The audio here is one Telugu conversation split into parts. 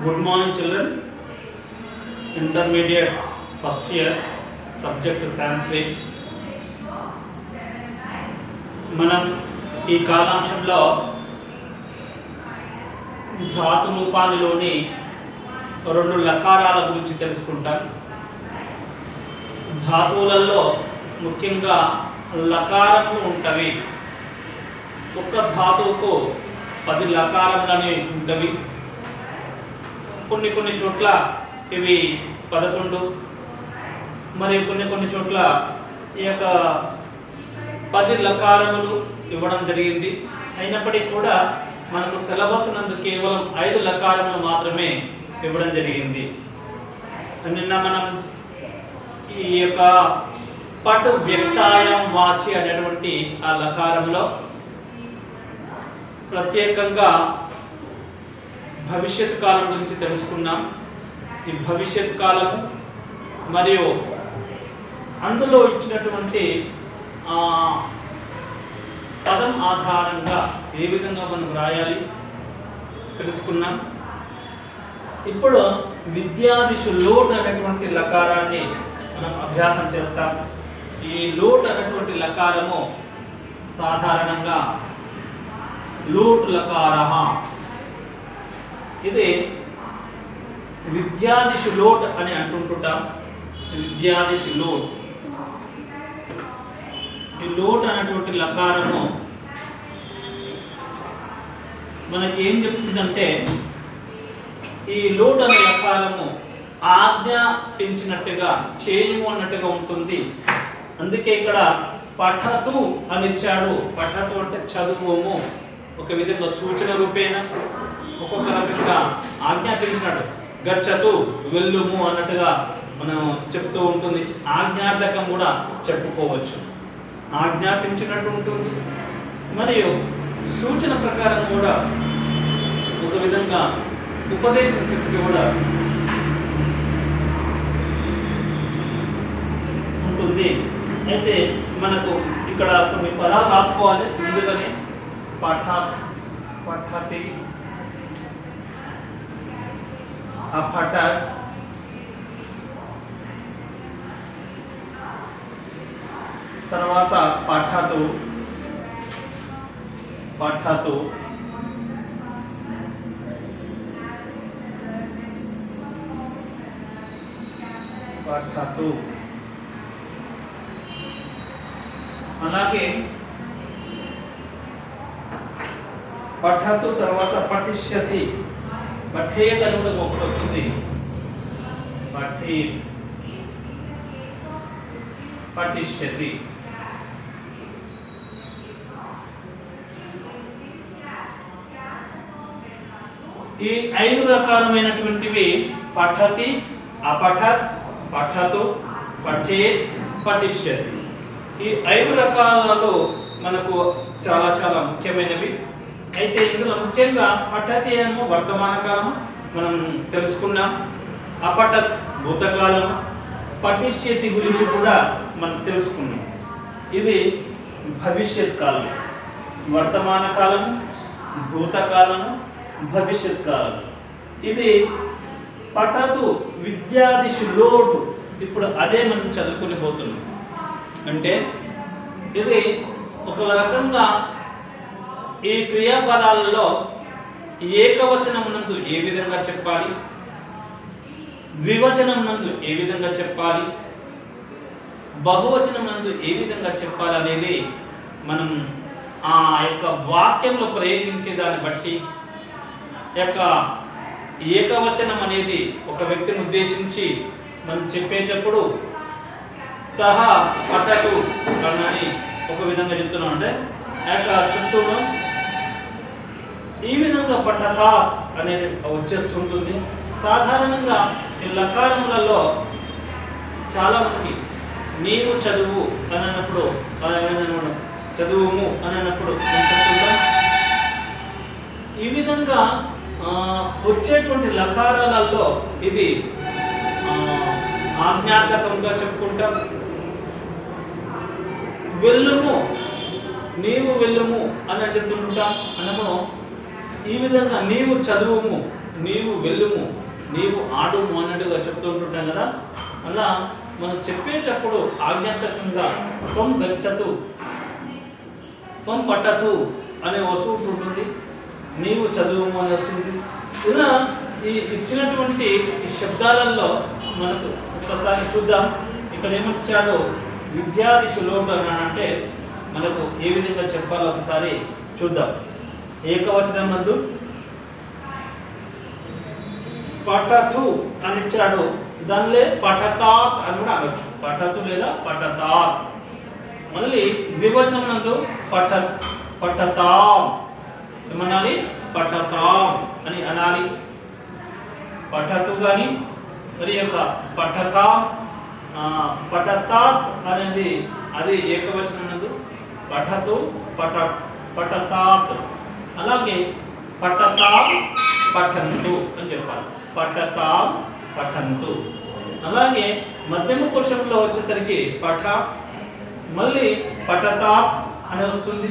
Good morning, children. Intermediate first year subject Sanskrit. మనం ఈ కాలాంశంలో ధాతు రూపాలలోని రెండు లకారాల గురించి తెలుసుకుంటాం. ధాతువులలో ముఖ్యంగా లకారములు ఉంటవి. ఒక్క ధాతువుకు 10 లకారములని ఉంటవి. కొన్ని చోట్ల ఇవి 11, మరియు కొన్ని చోట్ల ఈ యొక్క 10 లకారములు ఇవ్వడం జరిగింది. అయినప్పటికీ కూడా మనకు సిలబస్ నందు కేవలం 5 లకారములు మాత్రమే ఇవ్వడం జరిగింది. నిన్న మనం ఈ యొక్క పట్ వ్యక్తాయం వాచి అనేటువంటి ఆ లకారంలో ప్రత్యేకంగా భవిష్యత్ కాలం గురించి తెలుసుకున్నాం. ఈ భవిష్యత్ కాలము మరియు అందులో ఇచ్చినటువంటి పదం ఆధారంగా ఏ విధంగా మనం రాయాలి తెలుసుకున్నాం. ఇప్పుడు విద్యాదిశు లోట్ అనేటువంటి లకారాన్ని మనం అభ్యాసం చేస్తాం. ఈ లోట్ అనేటువంటి లకారము సాధారణంగా లోట్ లకారః, ఇది విద్యాదిశు లోట్ అని అంటుంటాం. విద్యాదిశు లోట్, ఈ లోట్ అనేటువంటి లకారము మనకి ఏం చెప్తుందంటే, ఈ లోట్ అనే లకారము ఆజ్ఞాపించినట్టుగా చేయము అన్నట్టుగా ఉంటుంది. అందుకే ఇక్కడ పఠతు అని ఇచ్చాడు. పఠతు అంటే చదువుము, ఒక విధంగా సూచన రూపేణ ఒక్కొక్క రకంగా ఆజ్ఞాపించినట్టు. గచ్చతు వెళ్ళుము అన్నట్టుగా మనం చెప్తూ ఉంటుంది. ఆజ్ఞార్థకం కూడా చెప్పుకోవచ్చు. ఆజ్ఞాపించినట్టు ఉంటుంది, మరియు సూచన ప్రకారం కూడా ఒక విధంగా ఉపదేశం చెప్పి కూడా ఉంటుంది. అయితే మనకు ఇక్కడ కొన్ని పదాలు రాసుకోవాలి. ముందుగానే పఠతి, అపఠత్, తర్వాత పఠతు, పఠతు, పఠతు, అలాగే పఠతు తర్వాత పఠిష్యతి, పఠేత్ అని కూడా ఒకటి వస్తుంది. పఠేత్, పఠిష్యతి. ఈ 5 రకాలమైనటువంటివి పఠతి, అపఠత్, పఠతు, పఠేత్, పఠిష్యతి. ఈ 5 రకాలలో మనకు చాలా ముఖ్యమైనవి. అయితే ఇందులో ముఖ్యంగా పఠతి ఏమో వర్తమాన కాలము మనం తెలుసుకున్నాం. అపఠత్ భూతకాలము, పఠిష్యతి గురించి కూడా మనం తెలుసుకున్నాం. ఇది భవిష్యత్ కాలం. వర్తమాన కాలము, భూతకాలము, భవిష్యత్ కాలం. ఇది పఠతు విద్యాదిశు లోటు. ఇప్పుడు అదే మనం చదువుకుని పోతున్నాం. అంటే ఇది ఒక రకంగా ఈ క్రియాపదాలలో ఏకవచనం నందు ఏ విధంగా చెప్పాలి, ద్వివచనం నందు ఏ విధంగా చెప్పాలి, బహువచనం నందు ఏ విధంగా చెప్పాలి అనేది మనం ఆ యొక్క వాక్యంలో ప్రయోగించే దాన్ని బట్టి, యొక్క ఏకవచనం అనేది ఒక వ్యక్తిని ఉద్దేశించి మనం చెప్పేటప్పుడు సహా పఠతు అని ఒక విధంగా చెప్తున్నాం. అంటే ఆ యొక్క చెప్తున్నాం ఈ విధంగా పఠత అనేది వచ్చేస్తుంటుంది. సాధారణంగా ఈ లకారములలో చాలా మందికి నీవు చదువు అని అన్నప్పుడు, చదువుము అని అన్నప్పుడు ఈ విధంగా వచ్చేటువంటి లకారాలలో ఇది ఆజ్ఞార్థకంగా చెప్పుకుంటాం. వెళ్ళుము, నీవు వెళ్ళుము అని అంటుంటాం. అనము ఈ విధంగా నీవు చదువుము, నీవు వెళ్ళుము, నీవు ఆడుము అన్నట్టుగా చెప్తూ ఉంటుంటాం కదా. అలా మనం చెప్పేటప్పుడు ఆజ్ఞాతకంగా త్వం గచ్చతు, త్వం పఠతు అనే వస్తువు ఉంటుంది, నీవు చదువుము అని వస్తుంది. ఇలా ఈ ఇచ్చినటువంటి ఈ శబ్దాలలో మనకు ఒకసారి చూద్దాం. ఇక్కడ ఏమిచ్చాడో విద్యాదిశు లోటు అంటే మనకు ఏ విధంగా చెప్పాలో ఒకసారి చూద్దాం. ఏకవచనం నందు పఠతు అని ఇచ్చాడు, దానిలే పఠతాత్ అని కూడా అనొచ్చు. పఠతు లేదా పఠతాత్. మళ్ళీ ద్వివచనం నందు పఠతాం ఏమనాలి? పఠతాం అని అనాలి. పఠతు కానీ మరి యొక్క పఠతాత్ అనేది అది ఏకవచనం నందు పఠతు పఠతాత్. అలాగే పఠతాం పఠంతు అని చెప్పాలి. పఠతాం పఠంతు. అలాగే మధ్యమ పురుషంలో వచ్చేసరికి పఠ, మళ్ళీ పఠతాత్ అని వస్తుంది.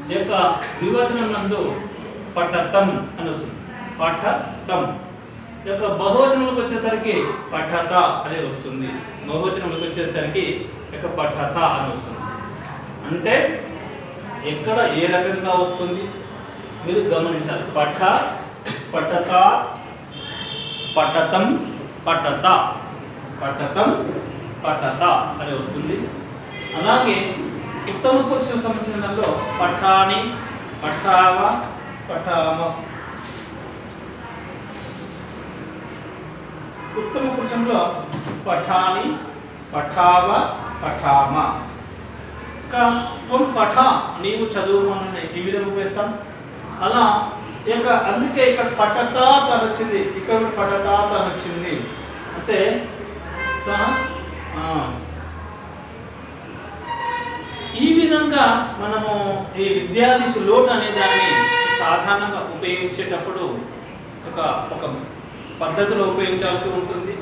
ఈ యొక్క ద్వివచనం నందు పఠతం అని వస్తుంది. పఠతం. ఈ యొక్క బహువచనంలోకి వచ్చేసరికి పఠత అని వస్తుంది. బహువచనంలోకి వచ్చేసరికి ఇక పఠత అని వస్తుంది. అంటే ఎక్కడ ఏ రకంగా వస్తుంది మీరు గమనించాలి. పఠత, పఠతం, పఠత, పఠతం, పఠత అని వస్తుంది. అలాగే ఉత్తమ పురుషులకు సంబంధించిన దానిలో పఠాని, పఠావ, పఠామ. ఉత్తమ పురుషంలో పఠాని, పఠావ, పఠామ. పఠ నీవు చదువు అని ఈ విధంగా ఉపయోగిస్తాం. అలా ఇక అందుకే ఇక్కడ పఠతాత్ అని వచ్చింది, ఇక్కడ పఠతాత్ అని వచ్చింది. అంటే ఈ విధంగా మనము ఈ విద్యాదిశ లోటు అనే దాన్ని సాధారణంగా ఉపయోగించేటప్పుడు ఒక పద్ధతిలో ఉపయోగించాల్సి ఉంటుంది.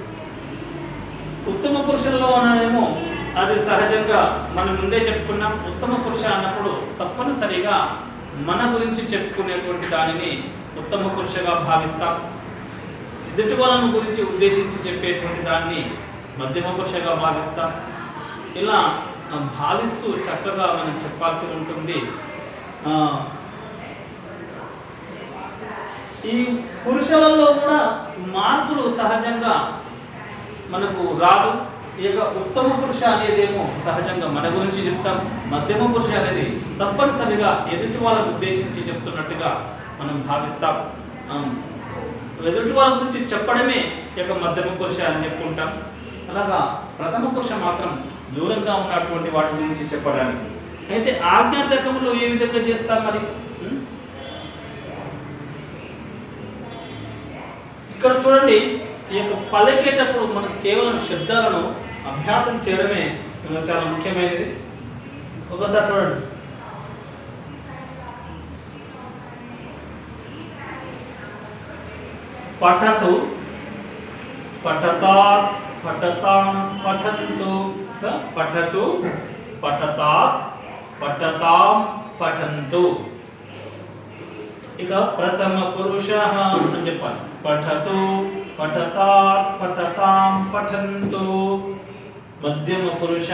ఉత్తమ పురుషుల్లో అనేమో అది సహజంగా మనం ముందే చెప్పుకున్నాం. ఉత్తమ పురుష అన్నప్పుడు తప్పనిసరిగా మన గురించి చెప్పుకునేటువంటి దానిని ఉత్తమ పురుషగా భావిస్తాం. ఎదుటి వాళ్ళను గురించి ఉద్దేశించి చెప్పేటువంటి దాన్ని మధ్యమ పురుషగా భావిస్తాం. ఇలా భావిస్తూ చక్కగా మనం చెప్పాల్సి ఉంటుంది. ఈ పురుషులలో కూడా మార్పులు సహజంగా మనకు రాదు. ఇక ఉత్తమ పురుష అనేదేమో సహజంగా మన గురించి చెప్తాం. మధ్యమ పురుష అనేది తప్పనిసరిగా ఎదుటి వాళ్ళని ఉద్దేశించి చెప్తున్నట్టుగా మనం భావిస్తాం. ఎదుటి వాళ్ళ గురించి చెప్పడమే ఇక మధ్యమ పురుష అని చెప్పుకుంటాం. అలాగా ప్రథమ పురుష మాత్రం దూరంగా ఉన్నటువంటి వాటి గురించి చెప్పడానికి. అయితే ఆజ్ఞార్థకంలో ఏ విధంగా చేస్తాం మరి? ఇక్కడ చూడండి, ఈ యొక్క పలికేటప్పుడు మనం కేవలం శబ్దాలను అభ్యాసం చేయడమే చాలా ముఖ్యమైనది. ఒకసారి చూడండి. పఠతు, పఠతాత్, పఠతాం, పఠంతు. పఠతు, పఠతాత్, పఠతాం, పఠంతు. ఇక ప్రథమ పురుష అని చెప్పాలి. పఠతు, పఠతాత్, పఠతాం, పఠంతు. మధ్యమ పురుష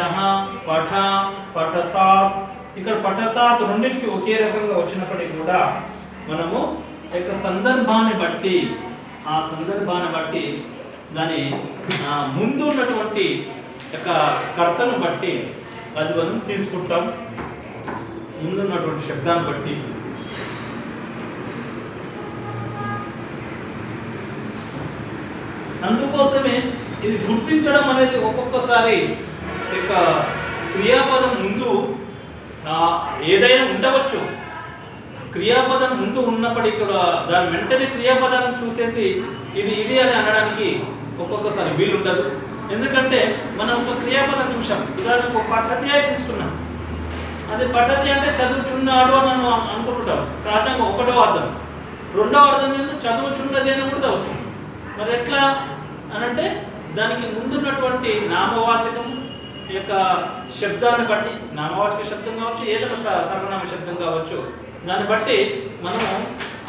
పఠ, పఠతాత్. ఇక్కడ పఠతాత్ రెండింటికి ఒకే రకంగా వచ్చినప్పటికీ కూడా మనము యొక్క సందర్భాన్ని బట్టి దాని ముందు ఉన్నటువంటి యొక్క కర్తను బట్టి అది మనం తీసుకుంటాం. ముందున్నటువంటి శబ్దాన్ని బట్టి. అందుకోసమే ఇది గుర్తించడం అనేది ఒక్కొక్కసారి యొక్క క్రియాపదం ముందు ఏదైనా ఉండవచ్చు. క్రియాపదం ముందు ఉన్నప్పటికీ కూడా దాని వెంటనే క్రియాపదాన్ని చూసేసి ఇది అని అనడానికి ఒక్కొక్కసారి వీలు ఉండదు. ఎందుకంటే మనం ఒక క్రియాపదం చూసాం. ఉదాహరణకు ఒక పద్ధతి తీసుకున్నాం. అది పద్ధతి అంటే చదువుచున్నాడు అని అనుకుంటుంటాం. సహజంగా ఒకటో అర్థం. రెండో అర్థం మీద చదువుచున్నది అని కూడా అవసరం. మరి ఎట్లా అనంటే దానికి ముందున్నటువంటి నామవాచకం యొక్క శబ్దాన్ని బట్టి, నామవాచక శబ్దం కావచ్చు, ఏదైనా సర్వనామ శబ్దం కావచ్చు, దాన్ని బట్టి మనము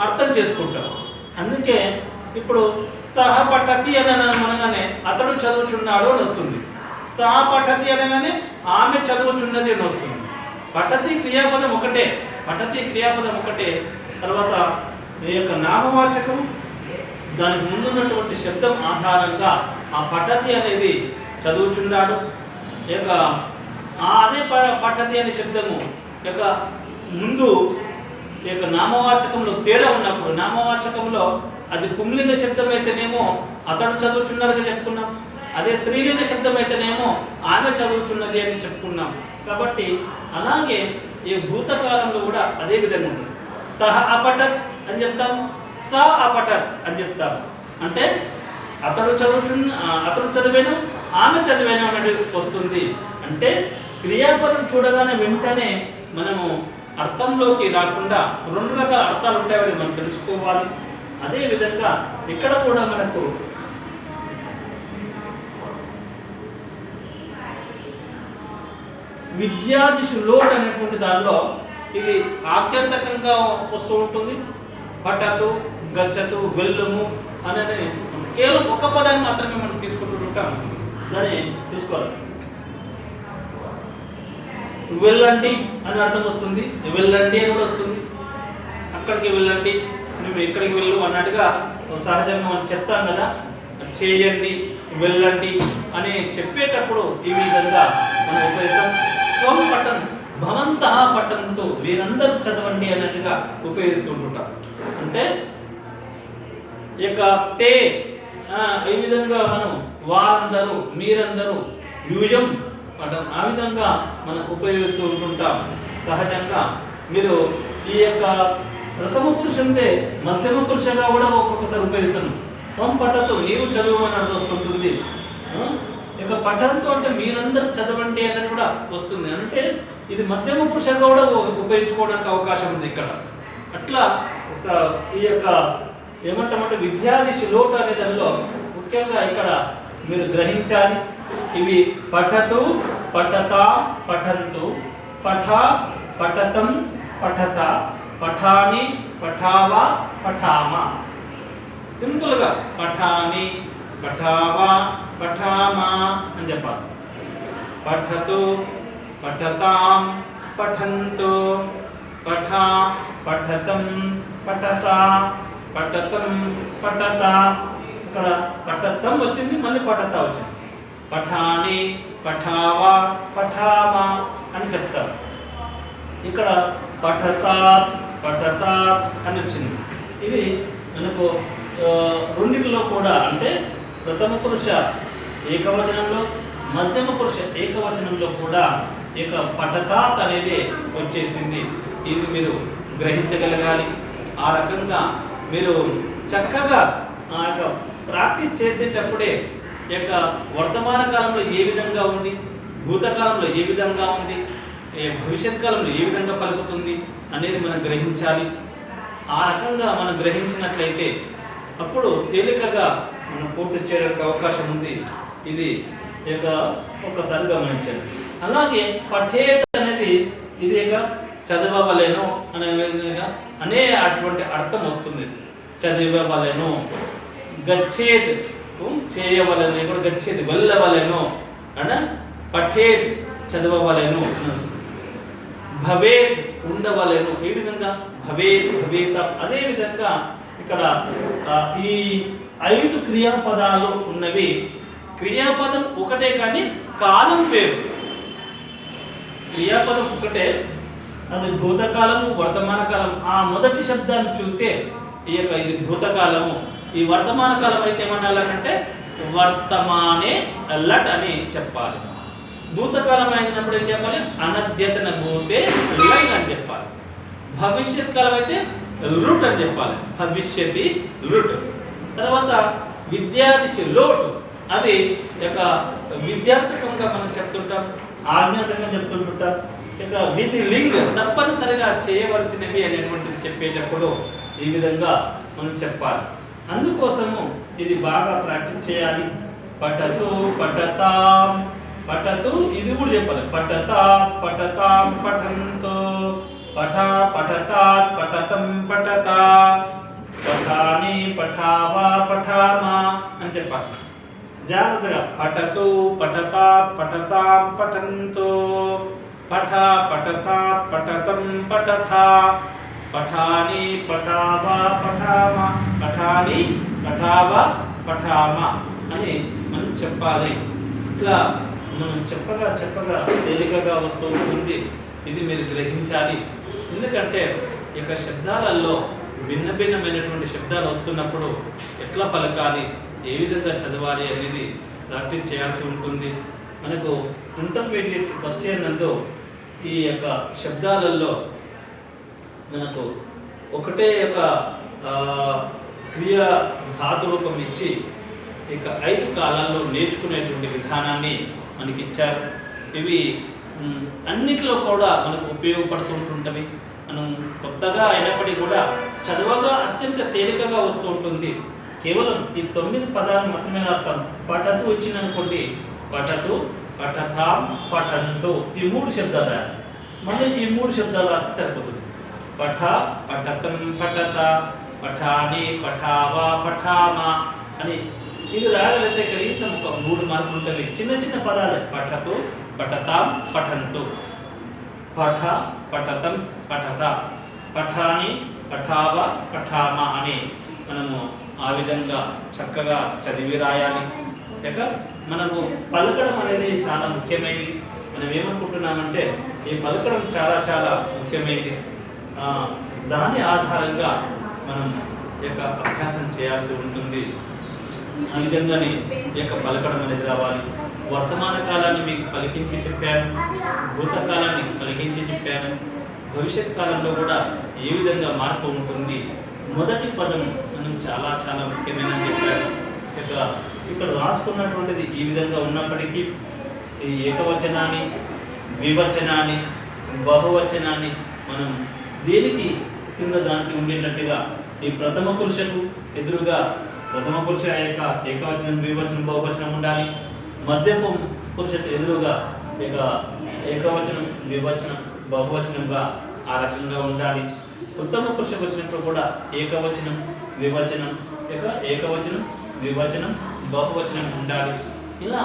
అర్థం చేసుకుంటాం. అందుకే ఇప్పుడు సహ పఠతి అని అనగానే అతడు చదువుచున్నాడు అని వస్తుంది. సహ పఠతి అనగానే ఆమె చదువుచున్నది అని వస్తుంది. పఠతి క్రియాపదం ఒకటే, పఠతి క్రియాపదం ఒకటే. తర్వాత ఈ యొక్క నామవాచకం దానికి ముందున్నటువంటి శబ్దం ఆధారంగా ఆ పఠతి అనేది చదువుచున్నాడు. ఈ యొక్క అదే పఠతి అనే శబ్దము యొక్క ముందు ఈ యొక్క నామవాచకంలో తేడా ఉన్నప్పుడు, నామవాచకంలో అది పుంలింగ శబ్దం అయితేనేమో అతడు చదువుచున్నాడుగా చెప్పుకున్నాం, అదే స్త్రీలింగ శబ్దం అయితేనేమో ఆమె చదువుతున్నది అని చెప్పుకున్నాం. కాబట్టి అలాగే ఈ భూతకాలంలో కూడా అదే విధంగా ఉంటుంది. సహ అపఠత్ అని చెప్తాం, స అపఠత్ అని చెప్తాం. అంటే అతడు చదివాను, ఆమె చదివాను అనేది వస్తుంది. అంటే క్రియాపదం చూడగానే వెంటనే మనము అర్థంలోకి రాకుండా రెండు రకాల అర్థాలు ఉంటాయని మనం తెలుసుకోవాలి. అదేవిధంగా ఇక్కడ కూడా మనకు విద్యాదిశు లోట్ అనేటువంటి దానిలో ఇది ఆద్యంతకంగా వస్తూ ఉంటుంది. పఠతు, గచ్చతు, వెల్లుము అనేది కేవలం ఒక పదాన్ని మాత్రమే మనం తీసుకుంటుంటాం. దాన్ని తీసుకోవాలి. వెళ్ళండి అని అర్థం వస్తుంది, వెళ్ళండి అని కూడా వస్తుంది. అక్కడికి వెళ్ళండి, నువ్వు ఎక్కడికి వెళ్ళు అన్నట్టుగా సహజంగా మనం చెప్తాం కదా. చేయండి, వెళ్ళండి అని చెప్పేటప్పుడు ఈ విధంగా మనం ఉపయోగిస్తాం. స్వం పఠన్ భవంతః పఠంతు, వీరందరూ చదవండి అన్నట్టుగా ఉపయోగిస్తుంటాం. అంటే ఇక తే ఈ విధంగా మనం వారందరూ, మీరందరూ, యూజం పఠం ఆ విధంగా మనం ఉపయోగిస్తూ ఉంటుంటాం. సహజంగా మీరు ఈ యొక్క ప్రథమ పురుషుందే మధ్యమ పురుషంగా కూడా ఒక్కొక్కసారి ఉపయోగిస్తాను. త్వం పఠతు, నీవు చదువు అని అర్థం వస్తుంటుంది. ఇక పఠంతో అంటే మీరందరూ చదవండి అనేది కూడా వస్తుంది. అంటే ఇది మధ్యమ పురుషంగా కూడా ఉపయోగించుకోవడానికి అవకాశం ఉంది ఇక్కడ. అట్లా ఈ యొక్క ఏమంటామంటే విద్యాదిశ లోటు అనే దానిలో ముఖ్యంగా ఇక్కడ మీరు గ్రహించాలి. ఇవి పఠతు, పఠత, పఠంతు, పఠ, పఠతం, పఠత, పఠాని, పఠావా, పఠామ. సింపుల్గా పఠాని, పఠావా, పఠామా అని చెప్పాలి. పఠతు, పఠతాం, పఠంతు, పఠ, పఠతం, పఠత, పఠతం, పఠత. ఇక్కడ పఠతం వచ్చింది, మళ్ళీ పఠత వచ్చింది. పఠాని, పఠావా, పఠామా అని చెప్తారు. ఇక్కడ పఠతాత్, పఠతాత్ అని వచ్చింది. ఇది మనకు రెండిటిలో కూడా అంటే ప్రథమ పురుష ఏకవచనంలో, మధ్యమ పురుష ఏకవచనంలో కూడా ఇక పఠతాత్ అనేది వచ్చేసింది. ఇది మీరు గ్రహించగలగాలి. ఆ రకంగా మీరు చక్కగా ఆ యొక్క ప్రాక్టీస్ చేసేటప్పుడే ఈ యొక్క వర్తమాన కాలంలో ఏ విధంగా ఉంది, భూతకాలంలో ఏ విధంగా ఉంది, భవిష్యత్ కాలంలో ఏ విధంగా పలుకుతుంది అనేది మనం గ్రహించాలి. ఆ రకంగా మనం గ్రహించినట్లయితే అప్పుడు తేలికగా మనం పూర్తి చేయడానికి అవకాశం ఉంది. ఇది ఇక ఒక్కసారి గమనించండి. అలాగే పఠేత్ అనేది ఇది ఇక చదవవలెను అనే అటువంటి అర్థం వస్తుంది. చదవవలెను. గచ్చేద్ చేయవలెను, ఇక్కడ గచ్చేది వెళ్ళవలెను అన పఠేత్ చదవవలెను. భవేత్ ఉండవలెను. ఈ విధంగా భవేత్, భవేత. అదే విధంగా ఇక్కడ ఈ 5 క్రియాపదాలు ఉన్నవి. క్రియాపదం ఒకటే కానీ కాలం పేరు. క్రియాపదం ఒకటే, అది భూతకాలము, వర్తమాన కాలం. ఆ మొదటి శబ్దాన్ని చూసే ఈ యొక్క ఇది భూతకాలము. ఈ వర్తమాన కాలం అయితే ఏమనాలంటే వర్తమానే లట్ అని చెప్పాలి. భూతకాలం అయినప్పుడు ఏం చెప్పాలి? అనద్యతన భూతే లైన్ అని చెప్పాలి. భవిష్యత్ కాలం అయితే రుట్ అని చెప్పాలి. భవిష్యతి రుట్. తర్వాత విద్యాదిశ లోటు, అది యొక్క విద్యార్థకంగా మనం చెప్తుంటాం, ఆజ్ఞాతంగా చెప్తుంటుంటాం. ఇక విధి లింగ్ తప్పనిసరిగా చేయవలసినవి అనేటువంటిది చెప్పేటప్పుడు ఈ విధంగా మనం చెప్పాలి. అందుకోసము ఇది బాగా ప్రాక్టీస్ చేయాలి. పఠతు, పఠతాం, పఠతు ఇది కూడా చెప్పాలి. పఠతా, పఠతాం, పఠంతో, పఠ, పఠతాత్, పఠతం, పఠతా, పఠాని, పఠావా పఠామా అని చెప్పాలి. జాగ్రత్తగా పఠతు పఠతాత్ పఠతాం పఠంతు, పఠ పఠతాత్ పఠతం పఠథా, పఠాని పఠావా పఠామా, పఠాని పఠావా పఠామా అని మనం చెప్పాలి. ఇట్లా మనం చెప్పగా చెప్పగా తేలికగా వస్తూ ఉంటుంది. ఇది మీరు గ్రహించాలి. ఎందుకంటే ఇక శబ్దాలలో భిన్న భిన్నమైనటువంటి శబ్దాలు వస్తున్నప్పుడు ఎట్లా పలకాలి, ఏ విధంగా చదవాలి అనేది ప్రాక్టీస్ చేయాల్సి ఉంటుంది. మనకు ఇంటర్మీడియట్ ఫస్ట్ ఇయర్ నందు ఈ యొక్క శబ్దాలలో మనకు ఒకటే ఒక క్రియా ధాతు రూపం ఇచ్చి ఇక 5 కాలాల్లో నేర్చుకునేటువంటి విధానాన్ని మనకి ఇచ్చారు. ఇవి అన్నిటిలో కూడా మనకు ఉపయోగపడుతుంటుంటవి. మనం కొత్తగా అయినప్పటికీ కూడా చదవగా అత్యంత తేలికగా వస్తూ ఉంటుంది. కేవలం ఈ 9 పదాలు మాత్రమే రాస్తాం. పఠతు వచ్చిందనుకోండి, పఠతు పఠతాం పఠంతు ఈ 3 శబ్దాలు రాయాలి. మళ్ళీ ఈ 3 శబ్దాలు రాస్తే సరిపోతుంది. పఠ పఠతం పఠత, పఠాని పఠావా పఠామా అని ఇది రాగలిగితే కనీసం ఒక 3 మార్కులు ఉంటుంది. చిన్న చిన్న పదాలు పఠతు పఠతాం పఠంతు, పఠ పఠతం పఠత, పఠాని పఠావా పఠామా అని మనము ఆ విధంగా చక్కగా చదివి రాయాలి. ఇక మనము పలకడం అనేది చాలా ముఖ్యమైనది. మనం ఏమనుకుంటున్నామంటే ఈ పలకడం చాలా చాలా ముఖ్యమైనది. దాని ఆధారంగా మనం ఈ యొక్క అభ్యాసం చేయాల్సి ఉంటుంది. ఆ విధంగానే ఈ యొక్క పలకడం అనేది రావాలి. వర్తమాన కాలాన్ని మీకు పలికించి చెప్పాను, భూతకాలాన్ని పలికించి చెప్పాను, భవిష్యత్ కాలంలో కూడా ఏ విధంగా మార్పు ఉంటుంది. మొదటి పదం మనం చాలా చాలా ముఖ్యమైనది చెప్పారు. ఇక్కడ రాసుకున్నటువంటిది ఈ విధంగా ఉన్నప్పటికీ ఈ ఏకవచనాన్ని, ద్వివచనాన్ని, బహువచనాన్ని మనం దేనికి కింద దానికి ఉండేటట్టుగా ఈ ప్రథమ పురుషకు ఎదురుగా ప్రథమ పురుష యొక్క ఏకవచనం, ద్వివచనం, బహువచనం ఉండాలి. మధ్యమ పురుషకు ఎదురుగా ఇక ఏకవచనం, ద్వివచనం, బహువచనంగా ఆ రకంగా ఉండాలి. ఉత్తమ పురుషకు వచ్చినప్పుడు కూడా ఏకవచనం, ద్వివచనం, ఇక ఏకవచనం, ద్వివచనం, బహువచనం ఉండాలి. ఇలా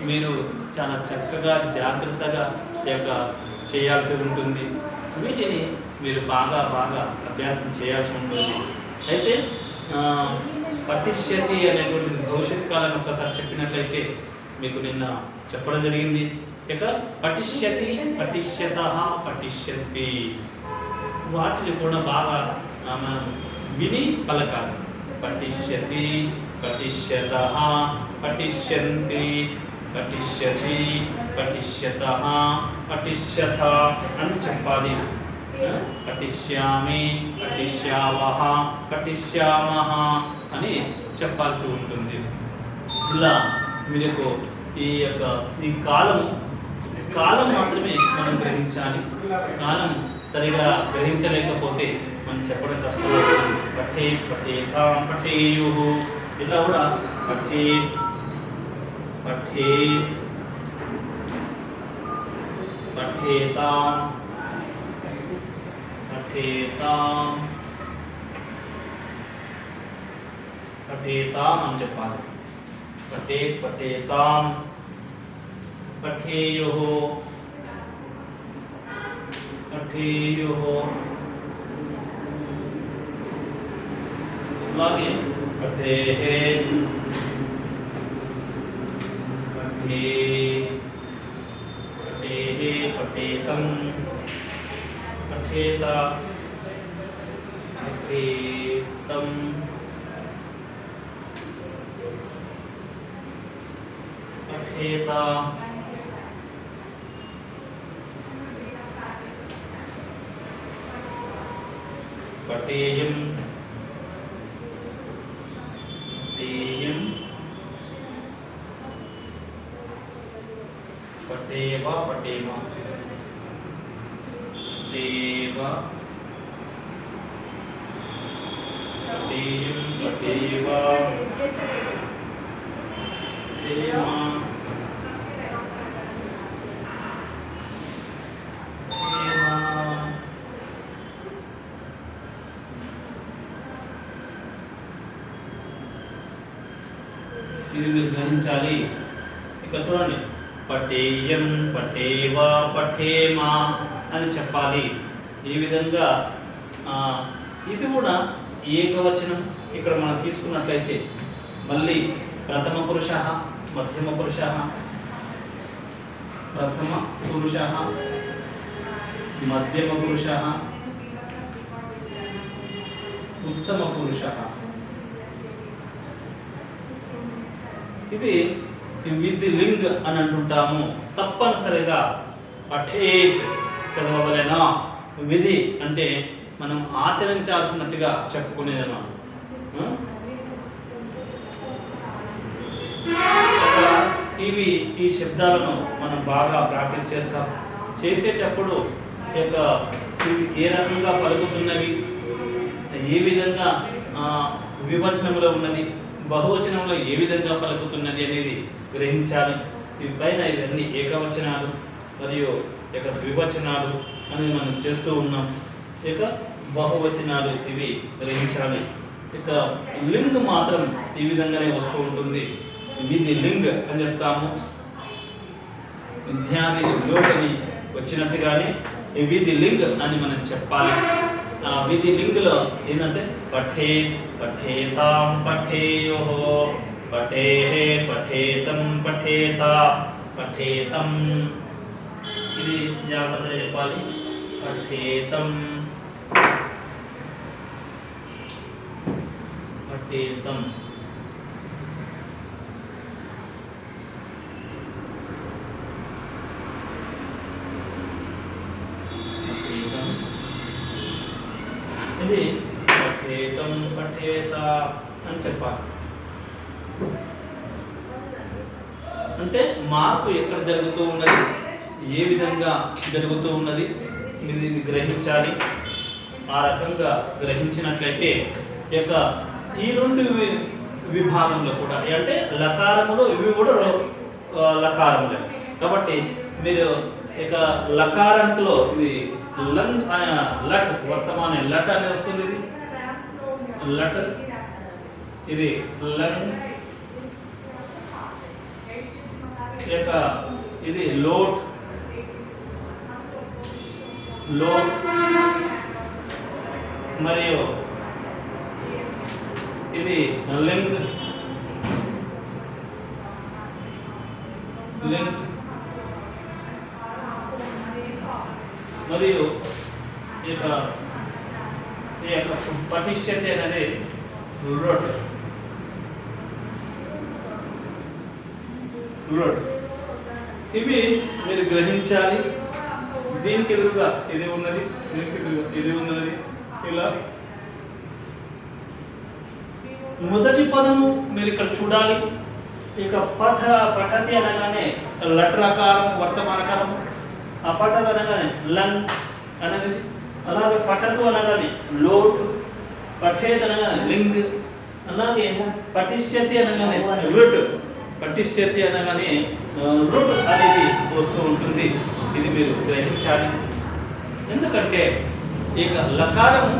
మీరు చాలా చక్కగా జాగ్రత్తగా చేయాల్సి ఉంటుంది. వీటిని మీరు బాగా బాగా అభ్యాసం చేయాల్సి ఉంటుంది. అయితే పఠిష్యతి అనేటువంటిది భవిష్యత్ కాలం ఒక్కసారి చెప్పినట్లయితే మీకు నిన్న చెప్పడం జరిగింది. ఇక పఠిష్యతి, పఠిష్యతః, పఠిష్యతి వాటిని కూడా బాగా మనం విని పలకాలి. పఠిష్యతి, పఠిష్యతః, పఠిష్యంతి, పఠిష్యసి, పఠిష్యతః, పఠిష్యథ అని చెప్పాలి. పఠిష్యామి, పఠిష్యావః, పఠిష్యామః అని చెప్పాల్సి ఉంటుంది. ఇలా మీకు ఈ కాలం మాత్రమే మనం గ్రహించాలి. కాలం సరిగా గ్రహించలేకపోతే మనం చెప్పడం కష్టమవుతుంది. పఠేత్, పఠేతాం, పఠేయుః ఇలా కూడా పఠేత్, పఠేత్, పఠేతాం, పఠేతాం, పఠేతాం అని చెప్పాలి. పఠేత్, పఠేతాం, పఠేయుః, పఠేయుః అలాగే పఠేః, పఠే, పఠేః, పఠేతం, పఠేత, పఠేతం, పఠేత, పఠేయం, పఠేయం, పఠేవ, పఠేమ, పఠేవ, పఠేయం, పఠేవ, పఠేమ, ఇది మీరు గ్రహించాలి. ఇక చూడండి, పఠేయం, పఠేవా, పఠేమా అని చెప్పాలి. ఈ విధంగా ఇది కూడా ఏకవచనం. ఇక్కడ మనం తీసుకున్నట్లయితే మళ్ళీ ప్రథమ పురుష, మధ్యమ పురుష, ప్రథమ పురుష, మధ్యమ పురుష, ఉత్తమ పురుష. ఇది విధి లింగ్ అని అంటుంటాము. తప్పనిసరిగా పఠేత్ చదవవలెనా. విధి అంటే మనం ఆచరించాల్సినట్టుగా చెప్పుకునేదన్నమాట. ఈ శబ్దాలను మనం బాగా ప్రాక్టీస్ చేస్తాం. చేసేటప్పుడు ఇవి ఏ రకంగా పలుకుతున్నవి, ఏ విధంగా వివచనంలో ఉన్నది, బహువచనంలో ఏ విధంగా పలుకుతున్నది అనేది గ్రహించాలి. ఇవి పైన ఇవన్నీ ఏకవచనాలు మరియు ద్వివచనాలు అనేది మనం చేస్తూ ఉన్నాం. బహువచనాలు ఇవి గ్రహించాలి. లింగ్ మాత్రం ఈ విధంగానే వస్తూ ఉంటుంది. ఇది లింగ్ అని చెప్తాము. విద్యాదేశ లోకని వచ్చినట్టుగానే విధి లింగ్ అని మనం చెప్పాలి. విధి లింగ్లో ఏంటంటే పఠే, పఠేతాం, పఠేయో, పఠేహే, పఠేతం, పఠేత, పఠేతం. ఇది జాగ్రత్తగా చెప్పాలి. పఠేతం, పఠేతం. ఇది పఠేతం, పఠేత అని చెప్పాలి. అంటే మార్పు ఎక్కడ జరుగుతూ ఉన్నది, ఏ విధంగా జరుగుతూ ఉన్నది ఇది గ్రహించాలి. ఆ రకంగా గ్రహించినట్లయితే ఈ రెండు విభాగంలో కూడా అంటే లకారములు ఇవి కూడా లకారములే కాబట్టి మీరు లకారానికిలో ఇది లంగ్ లట్ వర్తమాన లట్ అనేది వస్తుంది. ఇది లట్, ఇది లంగ్, ఇది లోట్, లోట్ మరియు ఇది లింగ్, లింగ్ మరియు పటిష్యతే అనేది రోడ్, రోడ్. ఇవి మీరు గ్రహించాలి. దీనికి ఎదురుగా ఇది ఉన్నది, దీనికి ఎదురుగా ఇది ఉన్నది. ఇలా మొదటి పదము మీరు ఇక్కడ చూడాలి. పఠతి అనగానే లట్రకారం వర్తమానకారం, అపఠత్ అనగానే లంగ్ అనేది, అలాగే పఠతు అనగానే లోట్, పఠేత్ అనగానే లింగ్, అలాగే పఠిష్యతి అనగానే రుట్, పఠిష్యతి అనగానే రుట్ అనేది వస్తూ ఉంటుంది. ఇది మీరు గ్రహించాలి. ఎందుకంటే లకారము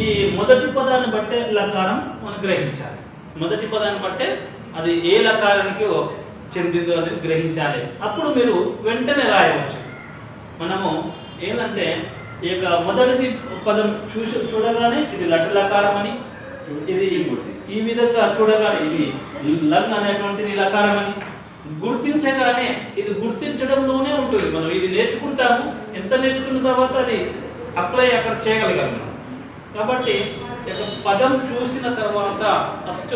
ఈ మొదటి పదాన్ని బట్టే లకారం మనం గ్రహించాలి. మొదటి పదాన్ని బట్టే అది ఏ లకారానికి చెందిందో అనేది గ్రహించాలి. అప్పుడు మీరు వెంటనే రాయవచ్చు. మనము ఏంటంటే మొదటిది పదం చూడగానే ఇది లట్ లకారం అని, ఇది ఈ విధంగా చూడగానే ఇది లంగ్ అనేటువంటిది లకారం అని గుర్తించగానే ఇది గుర్తించడంలోనే ఉంటుంది. మనం ఇది నేర్చుకుంటాము, ఎంత నేర్చుకున్న తర్వాత అది అప్లై అక్కడ చేయగలిగాము. కాబట్టి పదం చూసిన తర్వాత ఫస్ట్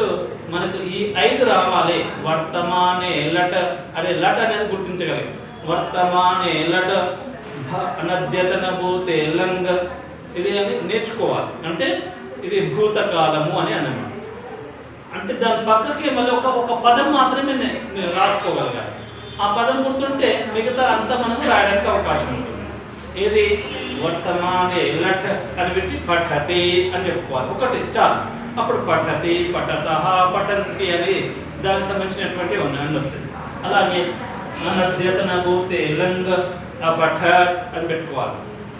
మనకు ఈ 5 రావాలి. వర్తమానే లట్ అనే లట్ అనేది గుర్తించగలిగాం. వర్తమానే లట్, అనద్యతన భూతే లంగ్, ఇది అని నేర్చుకోవాలి. అంటే ఇది భూతకాలము అని అన్నమాట. అంటే దాని పక్కకి మళ్ళీ ఒక పదం మాత్రమే రాసుకోగలగాలి. ఆ పదం గుర్తుంటే మిగతా అంతా మనకు రాయడానికి అవకాశం ఉంటుంది. ఏది వర్తమానే లట్ అని పెట్టి పఠతి అని చెప్పుకోవాలి. ఒకటి చాలు. అప్పుడు పఠతి, పఠత, పఠంతి అని దానికి సంబంధించినటువంటి అన్నీ వస్తుంది. అలాగే అనద్యతన భూతే లంగ్, అపఠత్ అని పెట్టుకోవాలి.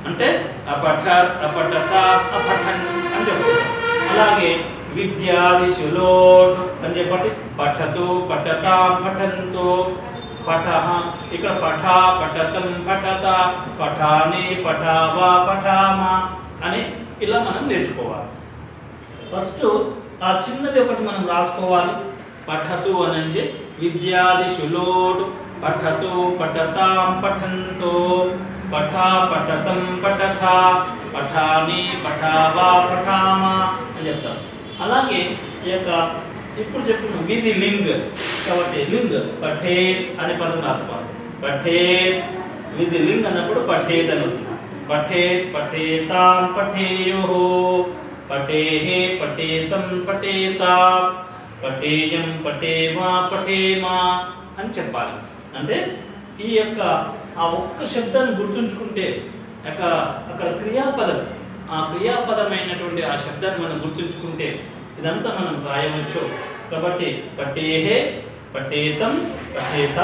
అంటే అపఠత్, అపఠత, అపఠన్ అని చెప్పుకోవాలి. అలాగే విద్యాదిషు లోట్ అని చెప్పండి. పఠతు పఠతాం పఠంతో పఠః ఇక్కడ పఠ పఠతం పఠత పఠామి పఠావా పఠామా అని ఇలా మనం నేర్చుకోవాలి. ఫస్ట్ ఆ చిన్నది ఒకటి మనం రాసుకోవాలి. పఠతు అనంటే విద్యాదిషు లోట్ పఠతు పఠతాం పఠంతో పఠ పఠతం పఠత పఠామి పఠావా పఠామా అని చెప్తాం. అలాగే ఈ యొక్క ఇప్పుడు చెప్పిన విధి లింగ్ కాబట్టి లింగ్ పఠేత్ అనే పదం రాసుకోవాలి. పఠేత్ విధి లింగ్ అన్నప్పుడు పఠేత్ అని వస్తుంది. పఠేత్ పఠేతాం పఠేయోః పఠేహే పఠేతం పఠేతా పఠేయం పఠేమా పఠేమా అని చెప్పాలి. అంటే ఈ యొక్క ఆ ఒక్క శబ్దాన్ని గుర్తుంచుకుంటే అక్కడ క్రియాపదం ఆ క్రియాపదమైనటువంటి ఆ శబ్దాన్ని మనం గుర్తుంచుకుంటే ఇదంతా మనం రాయవచ్చు. కాబట్టి పఠేహే పఠేతం పఠేత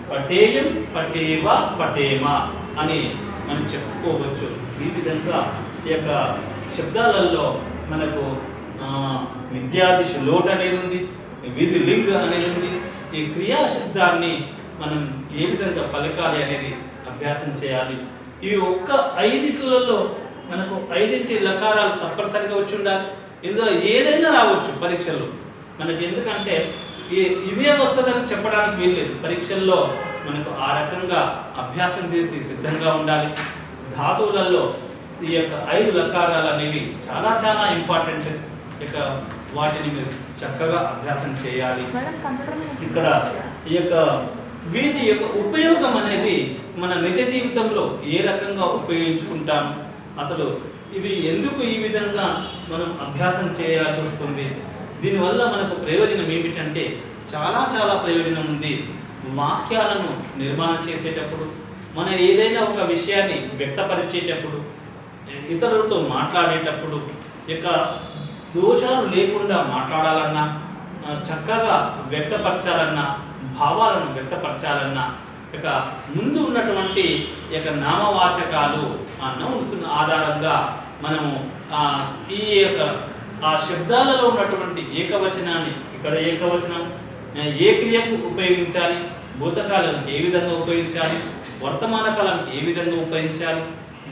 పఠేయం పఠేవా పఠేమా అని మనం చెప్పుకోవచ్చు. ఈ విధంగా ఈ యొక్క శబ్దాలలో మనకు విద్యాదిషు లోట్ అనేది ఉంది, విధి లింగ్ అనేది ఉంది. ఈ క్రియా శబ్దాన్ని మనం ఏ విధంగా పలకాలి అనేది అభ్యాసం చేయాలి. ఈ ఒక్క 5 మనకు 5 లకారాలు తప్పనిసరిగా వచ్చి ఉండాలి. ఇందులో ఏదైనా రావచ్చు పరీక్షల్లో మనకి. ఎందుకంటే ఇదే వస్తుందని చెప్పడానికి వీల్లేదు. పరీక్షల్లో మనకు ఆ రకంగా అభ్యాసం చేసి సిద్ధంగా ఉండాలి. ధాతువులలో ఈ యొక్క 5 లకారాలు అనేవి చాలా చాలా ఇంపార్టెంట్. ఇక వాటిని మీరు చక్కగా అభ్యాసం చేయాలి. ఇక్కడ ఈ యొక్క వీటి యొక్క ఉపయోగం అనేది మన నిజ జీవితంలో ఏ రకంగా ఉపయోగించుకుంటాం, అసలు ఇది ఎందుకు ఈ విధంగా మనం అభ్యాసం చేయాల్సి వస్తుంది, దీనివల్ల మనకు ప్రయోజనం ఏమిటంటే చాలా చాలా ప్రయోజనం ఉంది. వాక్యాలను నిర్మాణం చేసేటప్పుడు, మన ఏదైనా ఒక విషయాన్ని వ్యక్తపరిచేటప్పుడు, ఇతరులతో మాట్లాడేటప్పుడు ఇక దోషాలు లేకుండా మాట్లాడాలన్నా, చక్కగా వ్యక్తపరచాలన్నా, భావాలను వ్యక్తపరచాలన్నా ఇక ముందు ఉన్నటువంటి ఇక నామవాచకాలు ఆ నౌన్స్ ఆధారంగా మనము ఈ యొక్క ఆ శబ్దాలలో ఉన్నటువంటి ఏకవచనాన్ని ఇక్కడ ఏకవచనం ఏ క్రియకు ఉపయోగించాలి, భూతకాలానికి ఏ విధంగా ఉపయోగించాలి, వర్తమాన కాలానికి ఏ విధంగా ఉపయోగించాలి,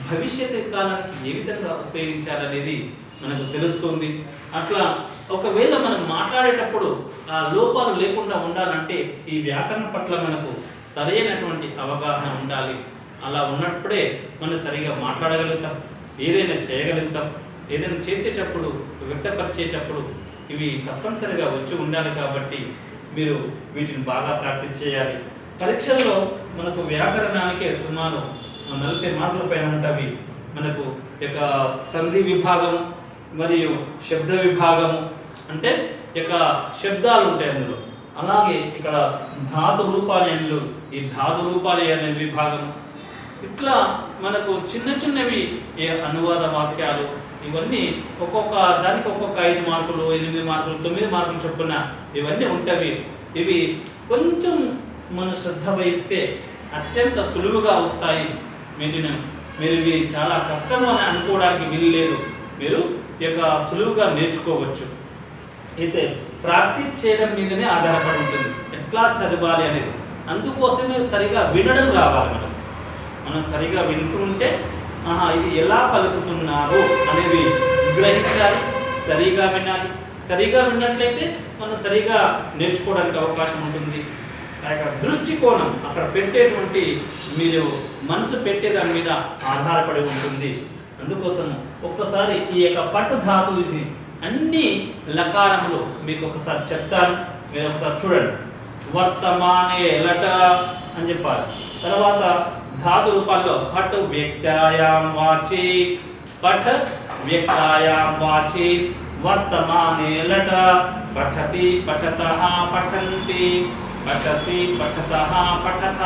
భవిష్యత్ కాలానికి ఏ విధంగా ఉపయోగించాలనేది మనకు తెలుస్తుంది. అట్లా ఒకవేళ మనం మాట్లాడేటప్పుడు ఆ లోపాలు లేకుండా ఉండాలంటే ఈ వ్యాకరణ పట్ల మనకు సరైనటువంటి అవగాహన ఉండాలి. అలా ఉన్నప్పుడే మనం సరిగా మాట్లాడగలుగుతాం, ఏదైనా చేయగలుగుతాం. ఏదైనా చేసేటప్పుడు వ్యక్తపరిచేటప్పుడు ఇవి తప్పనిసరిగా వచ్చి ఉండాలి. కాబట్టి మీరు వీటిని బాగా ప్రాక్టీస్ చేయాలి. పరీక్షల్లో మనకు వ్యాకరణానికే సుమారు 40 మార్కుల పైన ఉంటవి. మనకు ఇక సంధి విభాగం మరియు శబ్ద విభాగము అంటే ఇక శబ్దాలు ఉంటాయి అందులో. అలాగే ఇక్కడ ధాతు రూపాలయాలు, ఈ ధాతు రూపాలయాల విభాగం. ఇట్లా మనకు చిన్న చిన్నవి అనువాద వాక్యాలు ఇవన్నీ ఒక్కొక్క దానికి ఒక్కొక్క 5 మార్కులు 8 మార్కులు 9 మార్కులు చొప్పున ఇవన్నీ ఉంటవి. ఇవి కొంచెం మన శ్రద్ధ వహిస్తే అత్యంత సులువుగా వస్తాయి. మీరు ఇవి చాలా కష్టం అని అనుకోవడానికి వీలు లేదు. మీరు ఇక సులువుగా నేర్చుకోవచ్చు. అయితే ప్రాక్టీస్ చేయడం మీదనే ఆధారపడి ఉంటుంది ఎట్లా చదవాలి అనేది. అందుకోసమే సరిగా వినడం రావాలి. మనం సరిగా వింటూ ఉంటే ఇది ఎలా పలుకుతున్నారు అనేది గ్రహించాలి, సరిగా వినాలి. సరిగా విన్నట్లయితే మనం సరిగా నేర్చుకోవడానికి అవకాశం ఉంటుంది. దృష్టికోణం అక్కడ పెట్టేటువంటి మీరు మనసు పెట్టే దాని మీద ఆధారపడి ఉంటుంది. అందుకోసం ఒక్కసారి ఈ యొక్క పట్టు ధాతు ఇది అన్ని లకారములు మీకు ఒకసారి చెప్తాను, మీరు ఒకసారి చూడండి. వర్తమానే లట అని చెప్పాలి. తర్వాత ధాతు రూపాల్లో పట్ వ్యక్తాయాం వాచి, పఠ వ్యక్తాయాం వాచి, వర్తమానే లట, పఠతి పఠతః పఠంతి, పఠసి పఠతః పఠత,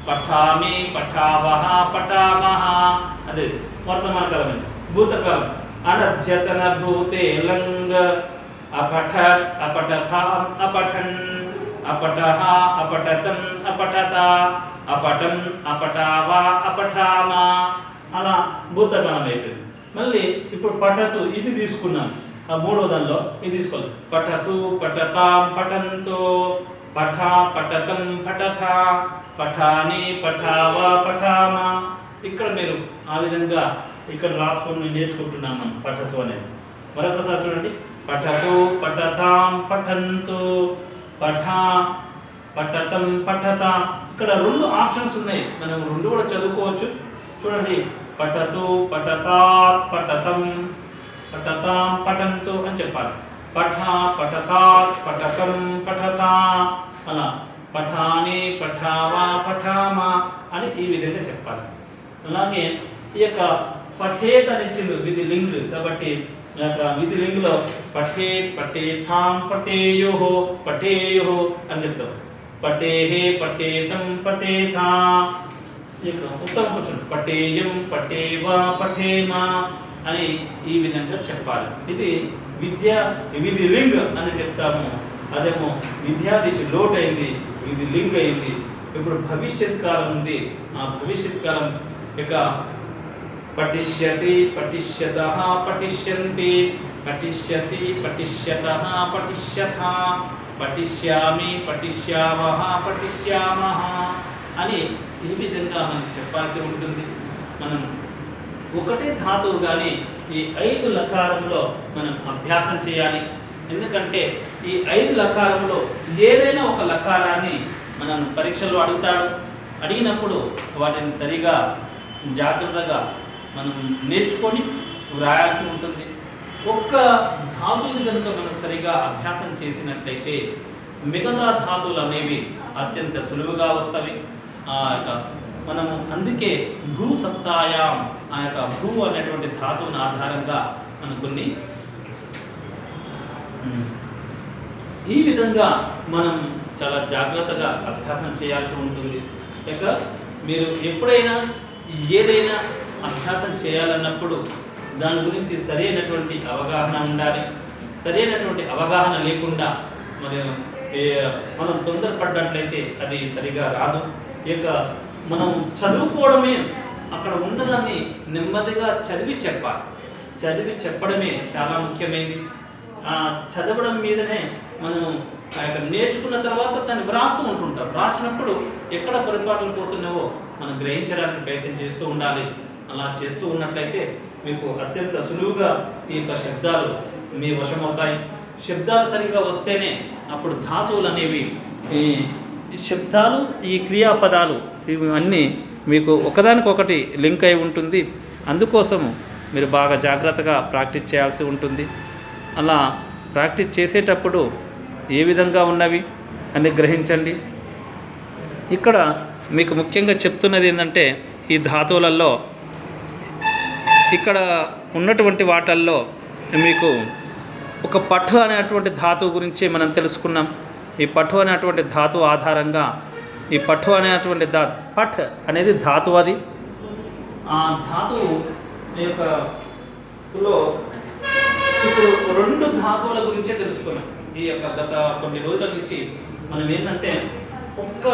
పఠామి పఠావః పఠామః. అదే వర్తమాన కాలం. భూతకాలం అనధ్యతన భూతే లంగ్, అపఠత్ అపఠతాం అపఠన్, అపఠః అపఠతం అపఠత, అపఠం అపఠావా అపఠామా. అలా భూతకాలం అయిపోయింది. మళ్ళీ ఇప్పుడు పఠతు ఇది తీసుకున్నాం. ఆ మూడో దానిలో ఇది తీసుకోవాలి. పఠతు పఠతాం పఠంతో, పఠ పఠతం పఠథ, పఠాని పఠావా పఠామా. ఇక్కడ మీరు ఆ విధంగా ఇక్కడ రాసుకొని నేర్చుకుంటున్నాం మనం పఠతు అనేది. మరొకసారి చూడండి. పఠతు పఠతాం పఠంతో, పఠ పఠతం పఠత. ఇక్కడ రెండు ఆప్షన్స్ ఉన్నాయి, మనం రెండు కూడా చదువుకోవచ్చు. చూడండి. పఠతు పఠతాత్ పఠతం, పఠతాం పఠంతో అని చెప్పాలి. పఠ పఠతాత్ పఠతం పఠత, అలా పఠాని పఠావా పఠామా అని ఈ విధంగా చెప్పాలి. అలాగే ఈ యొక్క పఠేత్ అనేది విధి లింగ్ కాబట్టి విధి లింగ్లో పఠే పఠేథాం పఠేయోహో పఠేయోహో అని చెప్తాం. పఠేహే పఠేతం పఠేథా. ఉత్తమ పురుషుడు పఠేయం పఠేవా పఠేమా అని ఈ విధంగా చెప్పాలి. ఇది విధి లింగ్ అని చెప్తాము. అదేమో విద్యాదిశ లోటు అయింది, ఇది లింగ్ అయింది. ఇప్పుడు భవిష్యత్ కాలం ఉంది. ఆ భవిష్యత్ కాలం ఇక పఠిష్యతి పఠిష్యతః పఠిష్యంతి, పఠిష్యసి పఠిష్యతః పఠిష్యథ, పఠిష్యామి పఠిష్యావః పఠిష్యామః అని ఈ విధంగా మనం చెప్పాల్సి ఉంటుంది. మనం ఒకటే ధాతువు కానీ ఈ 5 లకారంలో మనం అభ్యాసం చేయాలి. ఎందుకంటే ఈ 5 లకారంలో ఏదైనా ఒక లకారాన్ని మనం పరీక్షలో అడుగుతాడు. అడిగినప్పుడు వాటిని సరిగా జాగ్రత్తగా మనం నేర్చుకొని వ్రాయాల్సి ఉంటుంది. ఒక్క ధాతువుని కనుక మనం సరిగా అభ్యాసం చేసినట్లయితే మిగతా ధాతువులు అనేవి అత్యంత సులువుగా వస్తాయి. మనము అందుకే భూ సత్తాయాం ఆ యొక్క భూ అనేటువంటి ధాతువుని ఆధారంగా మనం కొన్ని ఈ విధంగా మనం చాలా జాగ్రత్తగా అభ్యాసం చేయాల్సి ఉంటుంది. ఇక మీరు ఎప్పుడైనా ఏదైనా అభ్యాసం చేయాలన్నప్పుడు దాని గురించి సరైనటువంటి అవగాహన ఉండాలి. సరైనటువంటి అవగాహన లేకుండా మనం తొందరపడ్డట్లయితే అది సరిగా రాదు. ఇక మనం చదువుకోవడమే, అక్కడ ఉన్నదాన్ని నెమ్మదిగా చదివి చెప్పాలి. చదివి చెప్పడమే చాలా ముఖ్యమైనది. చదవడం మీదనే మనం నేర్చుకున్న తర్వాత దాన్ని వ్రాస్తూ ఉంటుంటాం. రాసినప్పుడు ఎక్కడ పొరపాట్లు పోతున్నావో మనం గ్రహించడానికి ప్రయత్నం చేస్తూ ఉండాలి. అలా చేస్తూ ఉన్నట్లయితే మీకు అత్యంత సులువుగా ఈ యొక్క శబ్దాలు మీ వశమవుతాయి. శబ్దాలు సరిగా వస్తేనే అప్పుడు ధాతువులు అనేవి ఈ శబ్దాలు ఈ క్రియాపదాలు ఇవన్నీ మీకు ఒకదానికొకటి లింక్ అయి ఉంటుంది. అందుకోసము మీరు బాగా జాగ్రత్తగా ప్రాక్టీస్ చేయాల్సి ఉంటుంది. అలా ప్రాక్టీస్ చేసేటప్పుడు ఏ విధంగా ఉన్నవి అని గ్రహించండి. ఇక్కడ మీకు ముఖ్యంగా చెప్తున్నది ఏంటంటే ఈ ధాతువులలో ఇక్కడ ఉన్నటువంటి వాటల్లో మీకు ఒక పఠు అనేటువంటి ధాతువు గురించి మనం తెలుసుకున్నాం. ఈ పఠు అనేటువంటి ధాతువు ఆధారంగా ఈ పఠు అనేటువంటి పఠ్ అనేది ధాతువు. అది ఆ ధాతువు యొక్కలో ఇప్పుడు 2 ధాతువుల గురించే తెలుసుకున్నాం. ఈ యొక్క గత కొన్ని రోజుల నుంచి మనం ఏంటంటే ఒక్క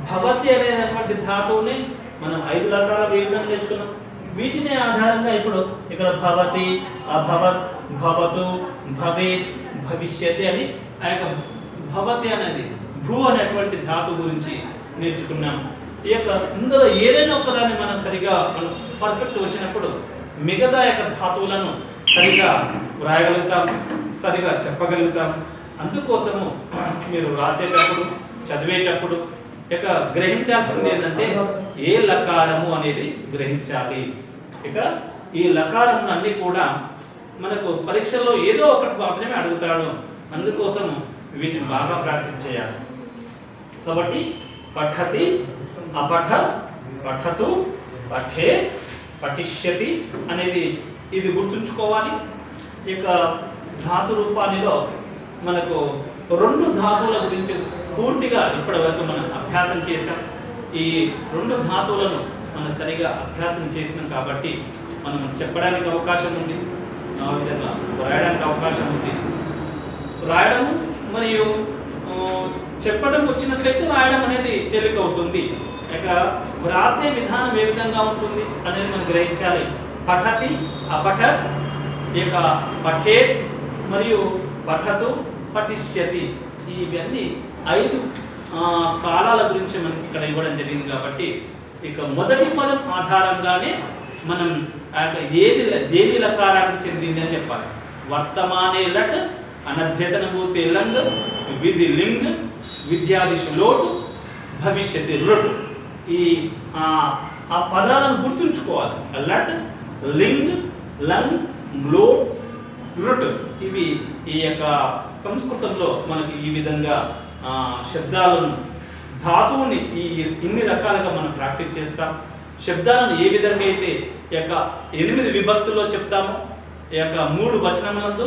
భవతి అనేటువంటి ధాతువుని మనం 5 రకాల విధంగా నేర్చుకున్నాం. వీటిని ఆధారంగా ఇప్పుడు ఇక్కడ భవతి, అభవత్, భవతు, భవేత్, భవిష్యతి అని ఆ యొక్క భవతి అనేది భూ అనేటువంటి ధాతువు గురించి నేర్చుకున్నాం. ఈ యొక్క ఇందులో ఏదైనా ఒకదాన్ని మనం సరిగా మనం పర్ఫెక్ట్ వచ్చినప్పుడు మిగతా యొక్క ధాతువులను సరిగా వ్రాయగలుగుతాం, సరిగా చెప్పగలుగుతాం. అందుకోసము మీరు రాసేటప్పుడు చదివేటప్పుడు ఇక గ్రహించాల్సింది ఏంటంటే ఏ లకారము అనేది గ్రహించాలి. ఇక ఈ లకారము అన్నీ కూడా మనకు పరీక్షల్లో ఏదో ఒకటి మాత్రమే అడుగుతాడు. అందుకోసం వీటిని బాగా ప్రాక్టీస్ చేయాలి. కాబట్టి పఠతి, అపఠ, పఠతు, పఠే, పఠిష్యతి అనేది ఇది గుర్తుంచుకోవాలి. ఇక ధాతు రూపానిలో మనకు 2 ధాతువుల గురించి పూర్తిగా ఇప్పటి వరకు మనం అభ్యాసం చేసాం. ఈ 2 ధాతువులను మనం సరిగా అభ్యాసం చేసినాం కాబట్టి మనం చెప్పడానికి అవకాశం ఉంది, ఆ విధంగా రాయడానికి అవకాశం ఉంది. రాయడం మరియు చెప్పడం వచ్చినట్లయితే రాయడం అనేది తేలిక అవుతుంది. ఇక వ్రాసే విధానం ఏ విధంగా ఉంటుంది అనేది మనం గ్రహించాలి. పఠతి, అపఠ, ఈ యొక్క పఠేత్ మరియు పఠతు పఠిష్యతి ఇవన్నీ 5 కాలాల గురించి మనకి ఇక్కడ ఇవ్వడం జరిగింది. కాబట్టి ఇక మొదటి పదం ఆధారంగానే మనం ఆ యొక్క దేని లకారానికి చెందింది అని చెప్పాలి. వర్తమానే లట్, అనధ్యతనభూతి లంగ్, విధి లింగ్, విద్యాదిశు లోటు, భవిష్యత్తు రుట్. ఈ ఆ పదాలను గుర్తుంచుకోవాలి. లట్, లింగ్, లంగ్, లోట్, రుట్. ఇవి ఈ యొక్క సంస్కృతంలో మనకి ఈ విధంగా శబ్దాలను ధాతువుని ఇన్ని రకాలుగా మనం ప్రాక్టీస్ చేస్తాం. శబ్దాలను ఏ విధంగా అయితే ఈ యొక్క 8 విభక్తుల్లో చెప్తామో, ఈ యొక్క 3 వచనములందు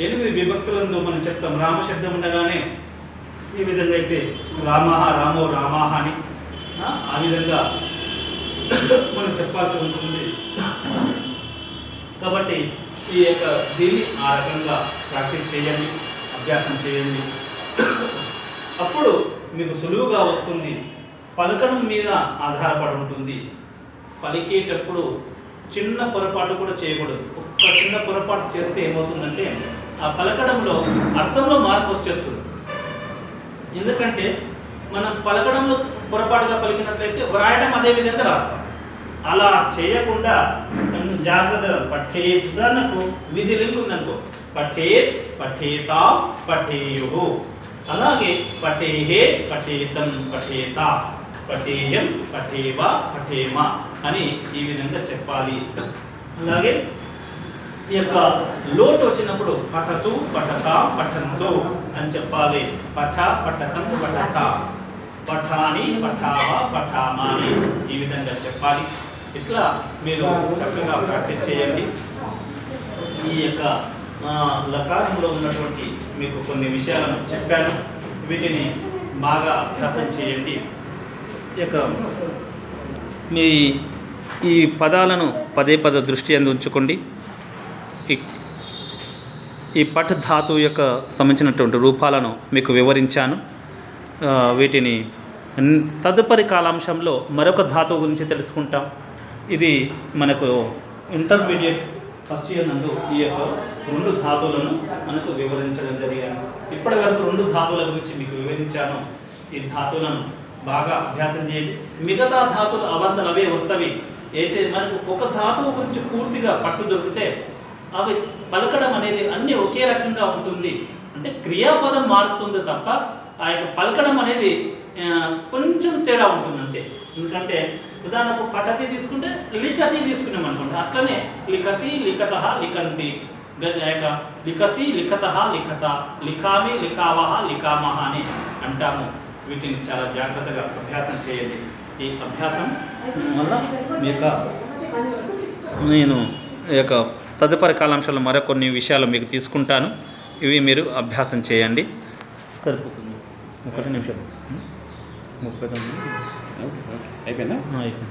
8 విభక్తులందు మనం చెప్తాం. రామ శబ్దం ఉండగానే ఈ విధంగా అయితే రామః, రామో, రామాహ అని ఆ విధంగా మనం చెప్పాల్సి ఉంటుంది. కాబట్టి ఈ యొక్క దీన్ని ఆ రకంగా ప్రాక్టీస్ చేయండి, అభ్యాసం చేయండి. అప్పుడు మీకు సులువుగా వస్తుంది. పలకడం మీద ఆధారపడి ఉంటుంది. పలికేటప్పుడు చిన్న పొరపాటు కూడా చేయకూడదు. ఒక్క చిన్న పొరపాటు చేస్తే ఏమవుతుందంటే ఆ పలకడంలో అర్థంలో మార్పు వచ్చేస్తుంది. ఎందుకంటే మనం పలకడంలో పొరపాటుగా పలికినట్లయితే వ్రాయడం అదే విధంగా రాస్తాం. అలా చేయకుండా జాగ్రత్తగా పఠేత్, ఉదాహరణకు విధి లింక్ ఉందనుకో, పఠేత్, పఠేతా, పఠేయు. అలాగే పఠేహే, పఠేతం, పఠేత, పఠేయం, పఠేవ, పఠేమ అని ఈ విధంగా చెప్పాలి. అలాగే ఈ యొక్క లోటు వచ్చినప్పుడు పఠతు, పఠత, పఠంతు అని చెప్పాలి. పఠ, పఠతం, పఠత, పఠాని, పఠావ, పఠామాని ఈ విధంగా చెప్పాలి. ఇట్లా మీరు చక్కగా ప్రాక్టీస్ చేయండి. ఈ యొక్క లకారంలో ఉన్నటువంటి మీకు కొన్ని విషయాలను చెప్పాను. వీటిని బాగా అభ్యాసం చేయండి. ఈ యొక్క మీ ఈ పదాలను పదే దృష్టి అందు ఉంచుకోండి. ఈ పఠ్ ధాతువు యొక్క సంబంధించినటువంటి రూపాలను మీకు వివరించాను. వీటిని తదుపరి కాలాంశంలో మరొక ధాతువు గురించి తెలుసుకుంటాం. ఇది మనకు ఇంటర్మీడియట్ ఫస్ట్ ఇయర్ నందు ఈ యొక్క 2 ధాతువులను మనకు వివరించడం జరిగింది. ఇప్పటి వరకు 2 ధాతువుల గురించి మీకు వివరించాను. ఈ ధాతువులను బాగా అభ్యాసం చేయండి. మిగతా ధాతువులు అవంతలు అవే వస్తవి. అయితే మనకు ఒక ధాతువు గురించి పూర్తిగా పట్టు దొరికితే అవి పలకడం అనేది అన్నీ ఒకే రకంగా ఉంటుంది. అంటే క్రియాపదం మారుతుంది తప్ప ఆ యొక్క పలకడం అనేది కొంచెం తేడా ఉంటుంది అంతే. ఎందుకంటే ఉదాహరణకు పఠతి తీసుకుంటే లిఖతి తీసుకున్నాం అనుకోండి. అట్లనే లిఖతి, లిఖత, లిఖంతి, లిఖసి, లిఖత, లిఖత, లిఖామి, లిఖావహ, లిఖామహ అని అంటాము. వీటిని చాలా జాగ్రత్తగా అభ్యాసం చేయండి. ఈ అభ్యాసం వల్ల మీ యొక్క నేను ఈ యొక్క తదుపరి కాలాంశాల్లో మరికొన్ని విషయాలు మీకు తీసుకుంటాను. ఇవి మీరు అభ్యాసం చేయండి. సరిపోతుంది. 1 నిమిషం 39 అయిపోయిందా? అయిపోయింది.